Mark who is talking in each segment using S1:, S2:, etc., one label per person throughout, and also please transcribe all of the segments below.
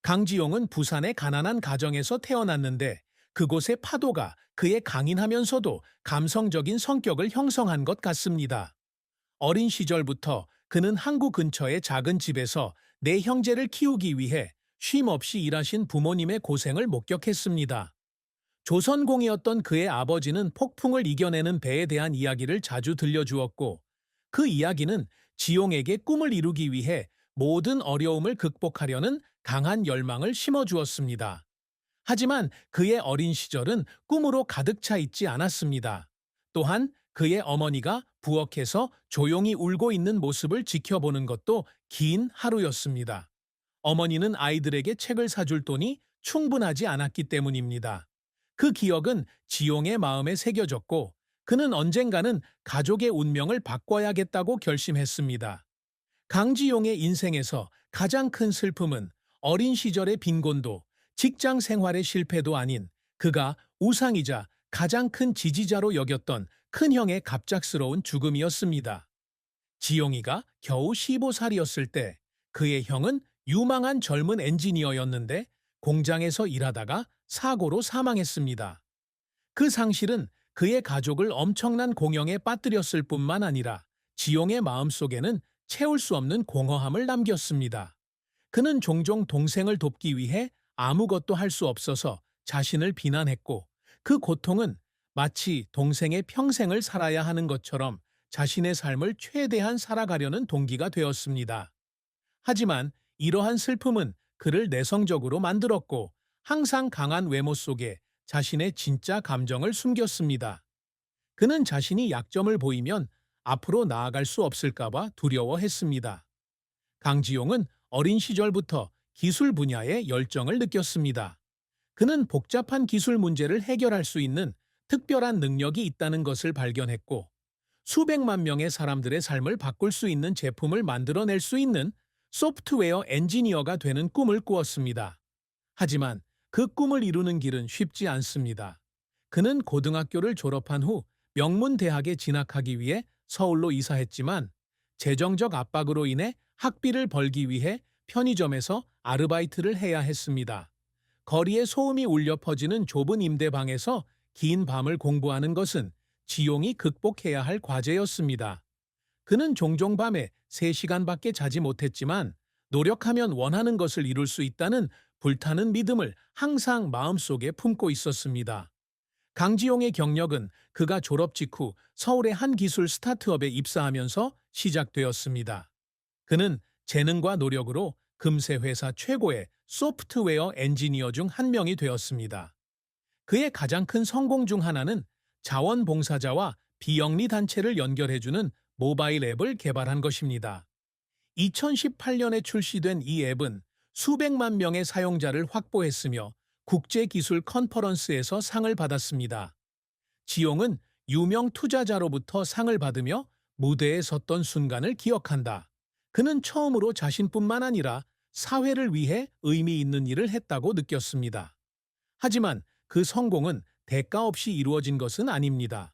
S1: 강지용은 부산의 가난한 가정에서 태어났는데 그곳의 파도가 그의 강인하면서도 감성적인 성격을 형성한 것 같습니다. 어린 시절부터 그는 항구 근처의 작은 집에서 네 형제를 키우기 위해 쉼 없이 일하신 부모님의 고생을 목격했습니다. 조선공이었던 그의 아버지는 폭풍을 이겨내는 배에 대한 이야기를 자주 들려주었고, 그 이야기는 지용에게 꿈을 이루기 위해 모든 어려움을 극복하려는 강한 열망을 심어주었습니다. 하지만 그의 어린 시절은 꿈으로 가득 차 있지 않았습니다. 또한 그의 어머니가 부엌에서 조용히 울고 있는 모습을 지켜보는 것도 긴 하루였습니다. 어머니는 아이들에게 책을 사줄 돈이 충분하지 않았기 때문입니다. 그 기억은 지용의 마음에 새겨졌고 그는 언젠가는 가족의 운명을 바꿔야겠다고 결심했습니다. 강지용의 인생에서 가장 큰 슬픔은 어린 시절의 빈곤도 직장 생활의 실패도 아닌 그가 우상이자 가장 큰 지지자로 여겼던 큰형의 갑작스러운 죽음이었습니다. 지용이가 겨우 15살이었을 때 그의 형은 유망한 젊은 엔지니어였는데 공장에서 일하다가 사고로 사망했습니다. 그 상실은 그의 가족을 엄청난 공영에 빠뜨렸을 뿐만 아니라 지용의 마음속에는 채울 수 없는 공허함을 남겼습니다. 그는 종종 동생을 돕기 위해 아무것도 할 수 없어서 자신을 비난했고 그 고통은 마치 동생의 평생을 살아야 하는 것처럼 자신의 삶을 최대한 살아가려는 동기가 되었습니다. 하지만 이러한 슬픔은 그를 내성적으로 만들었고 항상 강한 외모 속에 자신의 진짜 감정을 숨겼습니다. 그는 자신이 약점을 보이면 앞으로 나아갈 수 없을까봐 두려워했습니다. 강지용은 어린 시절부터 기술 분야에 열정을 느꼈습니다. 그는 복잡한 기술 문제를 해결할 수 있는 특별한 능력이 있다는 것을 발견했고 수백만 명의 사람들의 삶을 바꿀 수 있는 제품을 만들어낼 수 있는 소프트웨어 엔지니어가 되는 꿈을 꾸었습니다. 하지만 그 꿈을 이루는 길은 쉽지 않습니다. 그는 고등학교를 졸업한 후 명문 대학에 진학하기 위해 서울로 이사했지만 재정적 압박으로 인해 학비를 벌기 위해 편의점에서 아르바이트를 해야 했습니다. 거리에 소음이 울려 퍼지는 좁은 임대방에서 긴 밤을 공부하는 것은 지용이 극복해야 할 과제였습니다. 그는 종종 밤에 3시간밖에 자지 못했지만 노력하면 원하는 것을 이룰 수 있다는 불타는 믿음을 항상 마음속에 품고 있었습니다. 강지용의 경력은 그가 졸업 직후 서울의 한 기술 스타트업에 입사하면서 시작되었습니다. 그는 재능과 노력으로 금세 회사 최고의 소프트웨어 엔지니어 중 한 명이 되었습니다. 그의 가장 큰 성공 중 하나는 자원봉사자와 비영리 단체를 연결해주는 모바일 앱을 개발한 것입니다. 2018년에 출시된 이 앱은 수백만 명의 사용자를 확보했으며 국제기술 컨퍼런스에서 상을 받았습니다. 지용은 유명 투자자로부터 상을 받으며 무대에 섰던 순간을 기억한다. 그는 처음으로 자신뿐만 아니라 사회를 위해 의미 있는 일을 했다고 느꼈습니다. 하지만 그 성공은 대가 없이 이루어진 것은 아닙니다.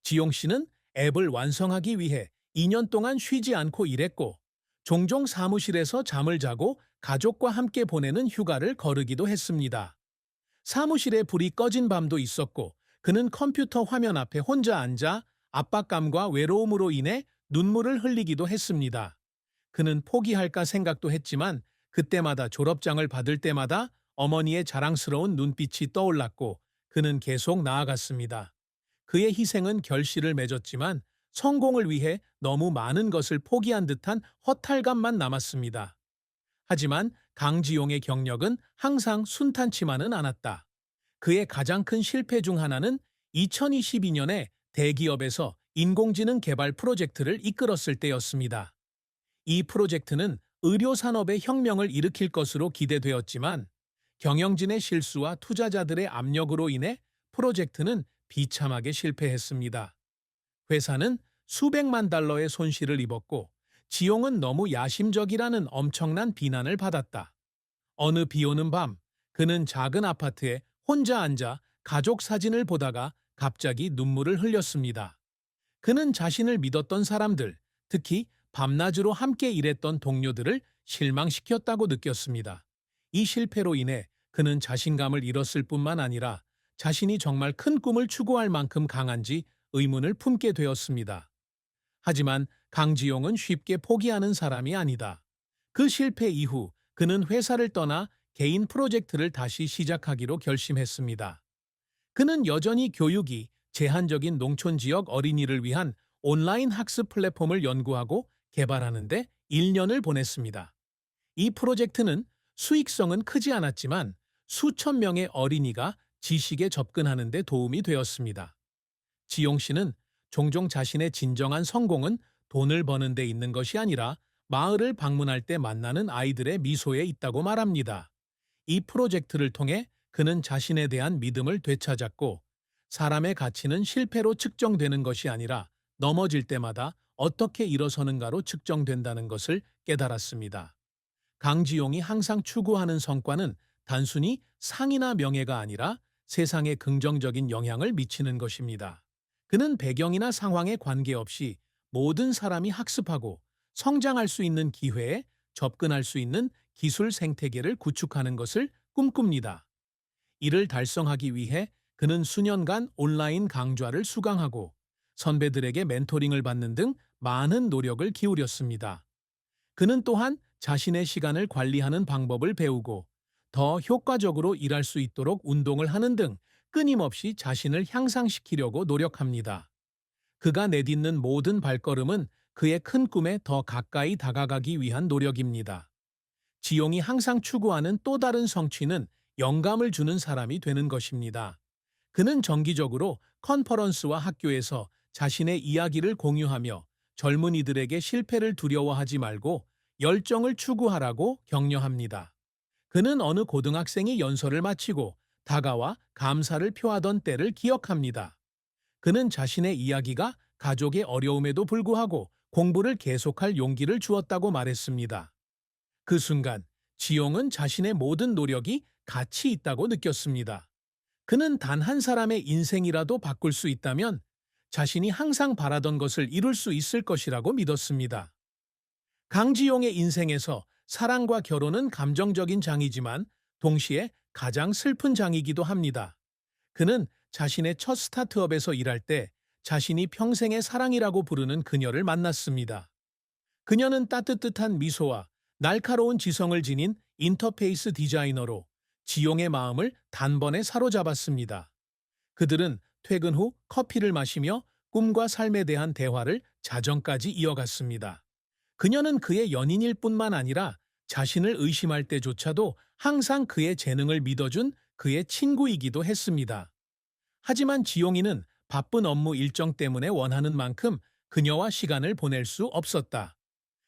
S1: 지용 씨는 앱을 완성하기 위해 2년 동안 쉬지 않고 일했고 종종 사무실에서 잠을 자고 가족과 함께 보내는 휴가를 거르기도 했습니다. 사무실에 불이 꺼진 밤도 있었고 그는 컴퓨터 화면 앞에 혼자 앉아 압박감과 외로움으로 인해 눈물을 흘리기도 했습니다. 그는 포기할까 생각도 했지만 그때마다 졸업장을 받을 때마다 어머니의 자랑스러운 눈빛이 떠올랐고 그는 계속 나아갔습니다. 그의 희생은 결실을 맺었지만 성공을 위해 너무 많은 것을 포기한 듯한 허탈감만 남았습니다. 하지만 강지용의 경력은 항상 순탄치만은 않았다. 그의 가장 큰 실패 중 하나는 2022년에 대기업에서 인공지능 개발 프로젝트를 이끌었을 때였습니다. 이 프로젝트는 의료산업의 혁명을 일으킬 것으로 기대되었지만 경영진의 실수와 투자자들의 압력으로 인해 프로젝트는 비참하게 실패했습니다. 회사는 수백만 달러의 손실을 입었고 지용은 너무 야심적이라는 엄청난 비난을 받았다. 어느 비오는 밤, 그는 작은 아파트에 혼자 앉아 가족 사진을 보다가 갑자기 눈물을 흘렸습니다. 그는 자신을 믿었던 사람들, 특히 밤낮으로 함께 일했던 동료들을 실망시켰다고 느꼈습니다. 이 실패로 인해 그는 자신감을 잃었을 뿐만 아니라 자신이 정말 큰 꿈을 추구할 만큼 강한지 의문을 품게 되었습니다. 하지만 강지용은 쉽게 포기하는 사람이 아니다. 그 실패 이후 그는 회사를 떠나 개인 프로젝트를 다시 시작하기로 결심했습니다. 그는 여전히 교육이 제한적인 농촌 지역 어린이를 위한 온라인 학습 플랫폼을 연구하고 개발하는 데 1년을 보냈습니다. 이 프로젝트는 수익성은 크지 않았지만 수천 명의 어린이가 지식에 접근하는 데 도움이 되었습니다. 지용 씨는 종종 자신의 진정한 성공은 돈을 버는 데 있는 것이 아니라 마을을 방문할 때 만나는 아이들의 미소에 있다고 말합니다. 이 프로젝트를 통해 그는 자신에 대한 믿음을 되찾았고, 사람의 가치는 실패로 측정되는 것이 아니라 넘어질 때마다 어떻게 일어서는가로 측정된다는 것을 깨달았습니다. 강지용이 항상 추구하는 성과는 단순히 상이나 명예가 아니라 세상에 긍정적인 영향을 미치는 것입니다. 그는 배경이나 상황에 관계없이 모든 사람이 학습하고 성장할 수 있는 기회에 접근할 수 있는 기술 생태계를 구축하는 것을 꿈꿉니다. 이를 달성하기 위해 그는 수년간 온라인 강좌를 수강하고 선배들에게 멘토링을 받는 등 많은 노력을 기울였습니다. 그는 또한 자신의 시간을 관리하는 방법을 배우고 더 효과적으로 일할 수 있도록 운동을 하는 등 끊임없이 자신을 향상시키려고 노력합니다. 그가 내딛는 모든 발걸음은 그의 큰 꿈에 더 가까이 다가가기 위한 노력입니다. 지용이 항상 추구하는 또 다른 성취는 영감을 주는 사람이 되는 것입니다. 그는 정기적으로 컨퍼런스와 학교에서 자신의 이야기를 공유하며 젊은이들에게 실패를 두려워하지 말고 열정을 추구하라고 격려합니다. 그는 어느 고등학생이 연설을 마치고 다가와 감사를 표하던 때를 기억합니다. 그는 자신의 이야기가 가족의 어려움에도 불구하고 공부를 계속할 용기를 주었다고 말했습니다. 그 순간 지용은 자신의 모든 노력이 가치 있다고 느꼈습니다. 그는 단 한 사람의 인생이라도 바꿀 수 있다면 자신이 항상 바라던 것을 이룰 수 있을 것이라고 믿었습니다. 강지용의 인생에서 사랑과 결혼은 감정적인 장이지만 동시에 가장 슬픈 장이기도 합니다. 그는 자신의 첫 스타트업에서 일할 때 자신이 평생의 사랑이라고 부르는 그녀를 만났습니다. 그녀는 따뜻한 미소와 날카로운 지성을 지닌 인터페이스 디자이너로 지용의 마음을 단번에 사로잡았습니다. 그들은 퇴근 후 커피를 마시며 꿈과 삶에 대한 대화를 자정까지 이어갔습니다. 그녀는 그의 연인일 뿐만 아니라 자신을 의심할 때조차도 항상 그의 재능을 믿어준 그의 친구이기도 했습니다. 하지만 지용이는 바쁜 업무 일정 때문에 원하는 만큼 그녀와 시간을 보낼 수 없었다.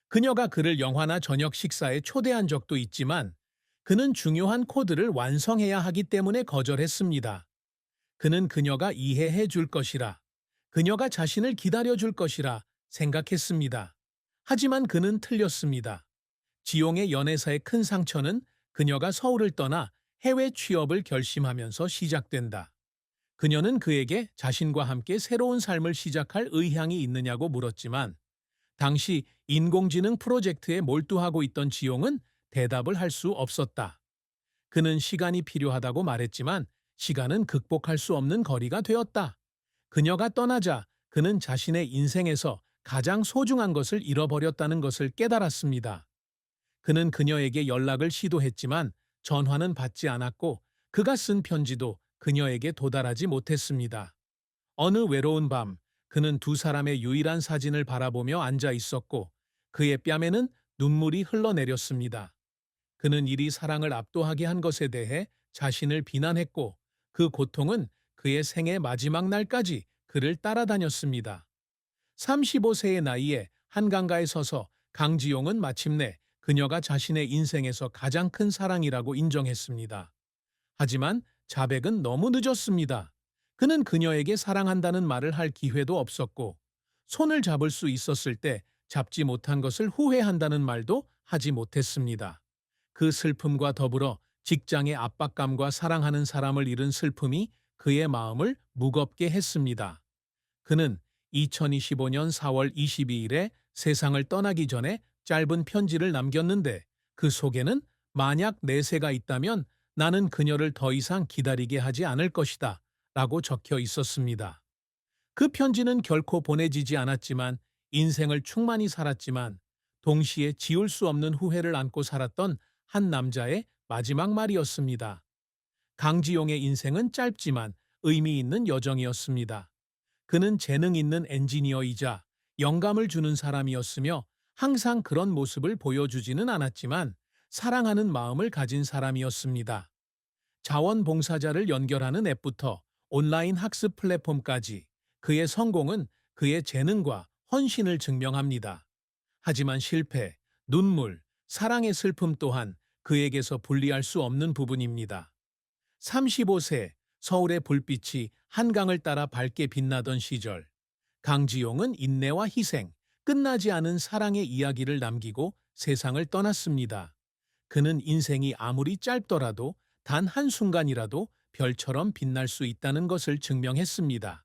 S1: 그녀가 그를 영화나 저녁 식사에 초대한 적도 있지만 그는 중요한 코드를 완성해야 하기 때문에 거절했습니다. 그는 그녀가 이해해 줄 것이라, 그녀가 자신을 기다려 줄 것이라 생각했습니다. 하지만 그는 틀렸습니다. 지용의 연애사의 큰 상처는 그녀가 서울을 떠나 해외 취업을 결심하면서 시작된다. 그녀는 그에게 자신과 함께 새로운 삶을 시작할 의향이 있느냐고 물었지만 당시 인공지능 프로젝트에 몰두하고 있던 지용은 대답을 할 수 없었다. 그는 시간이 필요하다고 말했지만 시간은 극복할 수 없는 거리가 되었다. 그녀가 떠나자 그는 자신의 인생에서 가장 소중한 것을 잃어버렸다는 것을 깨달았습니다. 그는 그녀에게 연락을 시도했지만 전화는 받지 않았고 그가 쓴 편지도 그녀에게 도달하지 못했습니다. 어느 외로운 밤, 그는 두 사람의 유일한 사진을 바라보며 앉아 있었고 그의 뺨에는 눈물이 흘러내렸습니다. 그는 일이 사랑을 압도하게 한 것에 대해 자신을 비난했고 그 고통은 그의 생애 마지막 날까지 그를 따라다녔습니다. 35세의 나이에 한강가에 서서 강지용은 마침내 그녀가 자신의 인생에서 가장 큰 사랑이라고 인정했습니다. 하지만 자백은 너무 늦었습니다. 그는 그녀에게 사랑한다는 말을 할 기회도 없었고 손을 잡을 수 있었을 때 잡지 못한 것을 후회한다는 말도 하지 못했습니다. 그 슬픔과 더불어 직장의 압박감과 사랑하는 사람을 잃은 슬픔이 그의 마음을 무겁게 했습니다. 그는 2025년 4월 22일에 세상을 떠나기 전에 짧은 편지를 남겼는데 그 속에는 만약 내세가 있다면 나는 그녀를 더 이상 기다리게 하지 않을 것이다. 라고 적혀 있었습니다. 그 편지는 결코 보내지지 않았지만 인생을 충만히 살았지만 동시에 지울 수 없는 후회를 안고 살았던 한 남자의 마지막 말이었습니다. 강지용의 인생은 짧지만 의미 있는 여정이었습니다. 그는 재능 있는 엔지니어이자 영감을 주는 사람이었으며 항상 그런 모습을 보여주지는 않았지만 사랑하는 마음을 가진 사람이었습니다. 자원봉사자를 연결하는 앱부터 온라인 학습 플랫폼까지 그의 성공은 그의 재능과 헌신을 증명합니다. 하지만 실패, 눈물, 사랑의 슬픔 또한 그에게서 분리할 수 없는 부분입니다. 35세 서울의 불빛이 한강을 따라 밝게 빛나던 시절, 강지용은 인내와 희생, 끝나지 않은 사랑의 이야기를 남기고 세상을 떠났습니다. 그는 인생이 아무리 짧더라도 단 한순간이라도 별처럼 빛날 수 있다는 것을 증명했습니다.